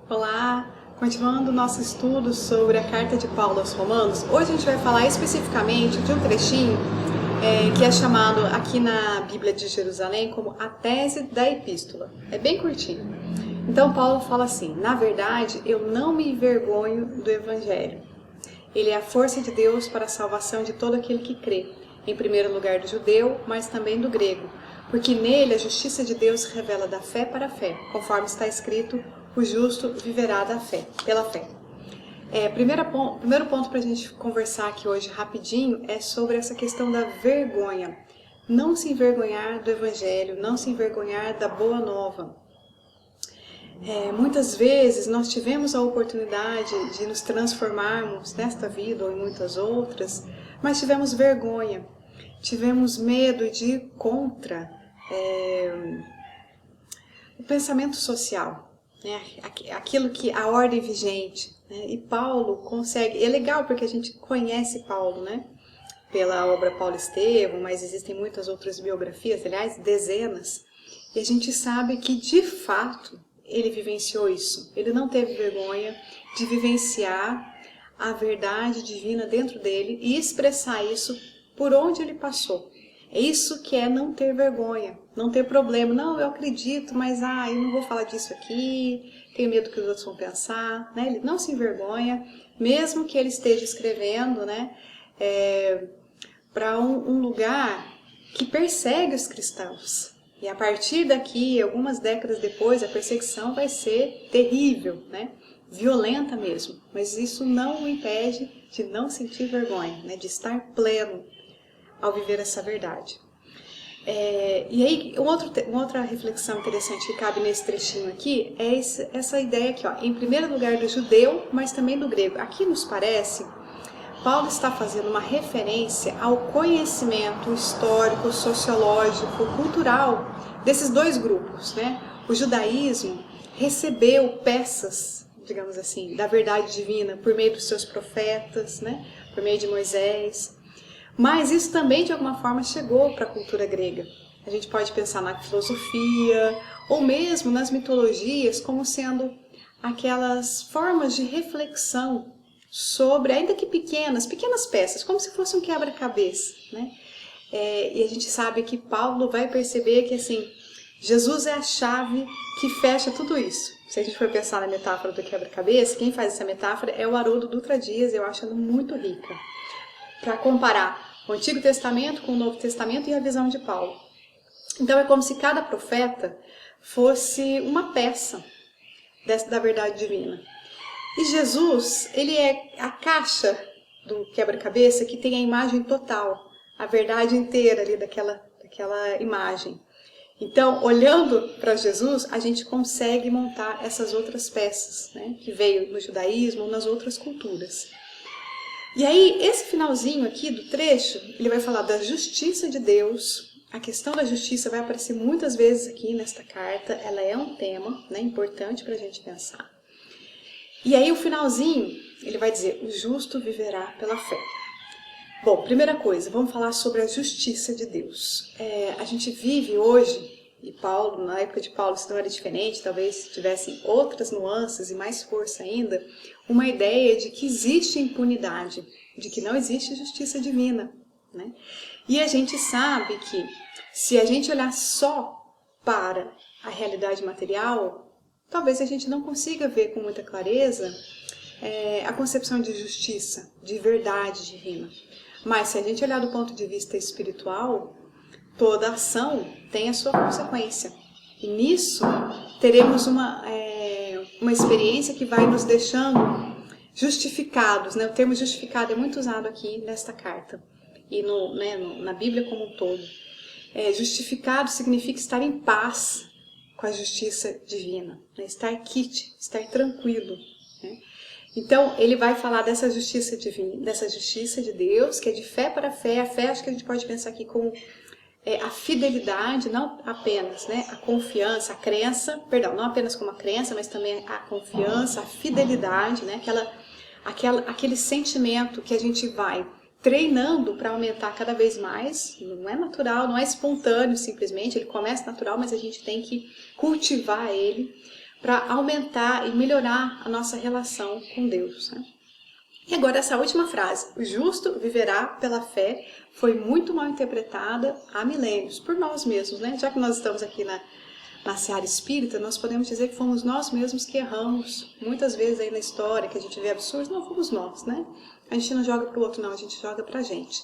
Olá, continuando o nosso estudo sobre a carta de Paulo aos Romanos, hoje a gente vai falar especificamente de um trechinho que é chamado aqui na Bíblia de Jerusalém como a tese da epístola. É bem curtinho. Então Paulo fala assim: na verdade, eu não me envergonho do Evangelho. Ele é a força de Deus para a salvação de todo aquele que crê, em primeiro lugar do judeu, mas também do grego, porque nele a justiça de Deus revela da fé para a fé, conforme está escrito: o justo viverá da fé, pela fé. Primeiro ponto para a gente conversar aqui hoje rapidinho é sobre essa questão da vergonha. Não se envergonhar do Evangelho, não se envergonhar da Boa Nova. Muitas vezes nós tivemos a oportunidade de nos transformarmos nesta vida ou em muitas outras, mas tivemos vergonha, tivemos medo de ir contra o pensamento social. Aquilo que a ordem vigente, né? E Paulo consegue, é legal porque a gente conhece Paulo, né? Pela obra Paulo Estevão, mas existem muitas outras biografias, aliás, dezenas, e a gente sabe que de fato ele vivenciou isso. Ele não teve vergonha de vivenciar a verdade divina dentro dele e expressar isso por onde ele passou. É isso que é não ter vergonha, não ter problema. Não, eu acredito, mas eu não vou falar disso aqui, tenho medo que os outros vão pensar. Né? Ele não se envergonha, mesmo que ele esteja escrevendo, né, para um lugar que persegue os cristãos. E a partir daqui, algumas décadas depois, a perseguição vai ser terrível, né? Violenta mesmo. Mas isso não o impede de não sentir vergonha, né? De estar pleno ao viver essa verdade. E aí, uma outra reflexão interessante que cabe nesse trechinho aqui é essa ideia aqui, ó, em primeiro lugar do judeu, mas também do grego. Aqui nos parece, Paulo está fazendo uma referência ao conhecimento histórico, sociológico, cultural desses dois grupos, né? O judaísmo recebeu peças, digamos assim, da verdade divina por meio dos seus profetas, né? Por meio de Moisés. Mas isso também, de alguma forma, chegou para a cultura grega. A gente pode pensar na filosofia, ou mesmo nas mitologias, como sendo aquelas formas de reflexão sobre, ainda que pequenas peças, como se fosse um quebra-cabeça, né? E a gente sabe que Paulo vai perceber que, assim, Jesus é a chave que fecha tudo isso. Se a gente for pensar na metáfora do quebra-cabeça, quem faz essa metáfora é o Haroldo Dutra Dias, eu acho ela muito rica, para comparar o Antigo Testamento com o Novo Testamento e a visão de Paulo. Então é como se cada profeta fosse uma peça da verdade divina. E Jesus, ele é a caixa do quebra-cabeça que tem a imagem total, a verdade inteira ali daquela imagem. Então, olhando para Jesus, a gente consegue montar essas outras peças, né, que veio no judaísmo ou nas outras culturas. E aí, esse finalzinho aqui do trecho, ele vai falar da justiça de Deus. A questão da justiça vai aparecer muitas vezes aqui nesta carta. Ela é um tema, né, importante para a gente pensar. E aí, o finalzinho, ele vai dizer: o justo viverá pela fé. Bom, primeira coisa, vamos falar sobre a justiça de Deus. A gente vive hoje, e Paulo, na época de Paulo isso não era diferente, talvez tivessem outras nuances e mais força ainda, uma ideia de que existe impunidade, de que não existe justiça divina, né? E a gente sabe que se a gente olhar só para a realidade material, talvez a gente não consiga ver com muita clareza a concepção de justiça, de verdade divina. Mas se a gente olhar do ponto de vista espiritual, toda ação tem a sua consequência. E nisso teremos uma experiência que vai nos deixando justificados, né? O termo justificado é muito usado aqui nesta carta e na Bíblia como um todo. Justificado significa estar em paz com a justiça divina, né? Estar quite, estar tranquilo, né? Então, ele vai falar dessa justiça divina, dessa justiça de Deus, que é de fé para fé. A fé, acho que a gente pode pensar aqui como a fidelidade, não apenas, né, a confiança, a crença, perdão, não apenas como a crença, mas também a confiança, a fidelidade, né, aquele sentimento que a gente vai treinando para aumentar cada vez mais. Não é natural, não é espontâneo simplesmente, ele começa natural, mas a gente tem que cultivar ele para aumentar e melhorar a nossa relação com Deus, né? E agora essa última frase, o justo viverá pela fé, foi muito mal interpretada há milênios, por nós mesmos, né? Já que nós estamos aqui na seara espírita, nós podemos dizer que fomos nós mesmos que erramos. Muitas vezes aí na história, que a gente vê absurdos, não fomos nós, né? A gente não joga para o outro, não, a gente joga para a gente.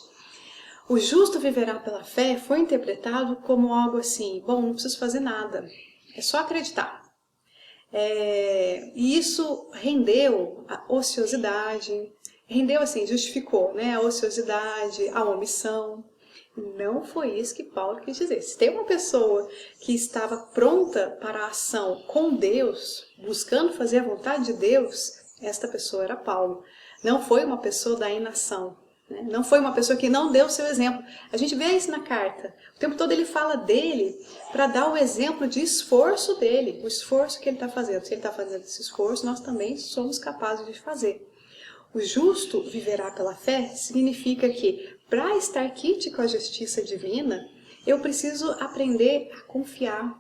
O justo viverá pela fé foi interpretado como algo assim, bom, não preciso fazer nada, é só acreditar. E isso rendeu a ociosidade, rendeu assim, justificou, né, a ociosidade, a omissão. Não foi isso que Paulo quis dizer. Se tem uma pessoa que estava pronta para a ação com Deus, buscando fazer a vontade de Deus, esta pessoa era Paulo. Não foi uma pessoa da inação, né? Não foi uma pessoa que não deu o seu exemplo. A gente vê isso na carta. O tempo todo ele fala dele para dar o exemplo de esforço dele, o esforço que ele está fazendo. Se ele está fazendo esse esforço, nós também somos capazes de fazer. O justo viverá pela fé significa que, para estar quite com a justiça divina, eu preciso aprender a confiar,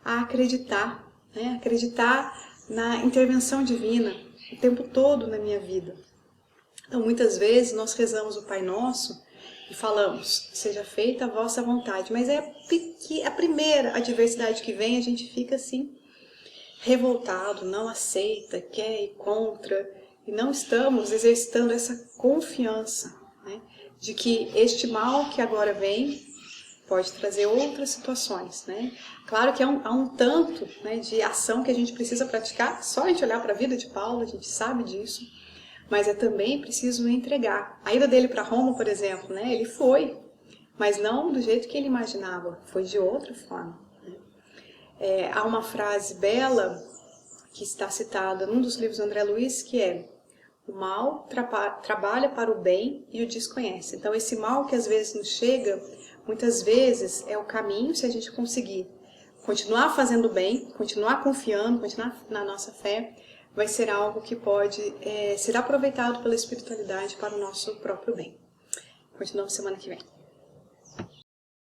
a acreditar, né? Acreditar na intervenção divina o tempo todo na minha vida. Então, muitas vezes, nós rezamos o Pai Nosso e falamos, seja feita a vossa vontade. Mas é a primeira adversidade que vem, a gente fica assim, revoltado, não aceita, quer ir contra. E não estamos exercitando essa confiança, né, de que este mal que agora vem pode trazer outras situações, né? Claro que há um tanto, né, de ação que a gente precisa praticar, só a gente olhar para a vida de Paulo, a gente sabe disso, mas é também preciso entregar. A ida dele para Roma, por exemplo, né, ele foi, mas não do jeito que ele imaginava, foi de outra forma, né? Há uma frase bela que está citada num dos livros do André Luiz, que é: o mal trabalha para o bem e o desconhece. Então, esse mal que às vezes nos chega, muitas vezes é o caminho, se a gente conseguir continuar fazendo bem, continuar confiando, continuar na nossa fé, vai ser algo que pode ser aproveitado pela espiritualidade para o nosso próprio bem. Continuamos semana que vem.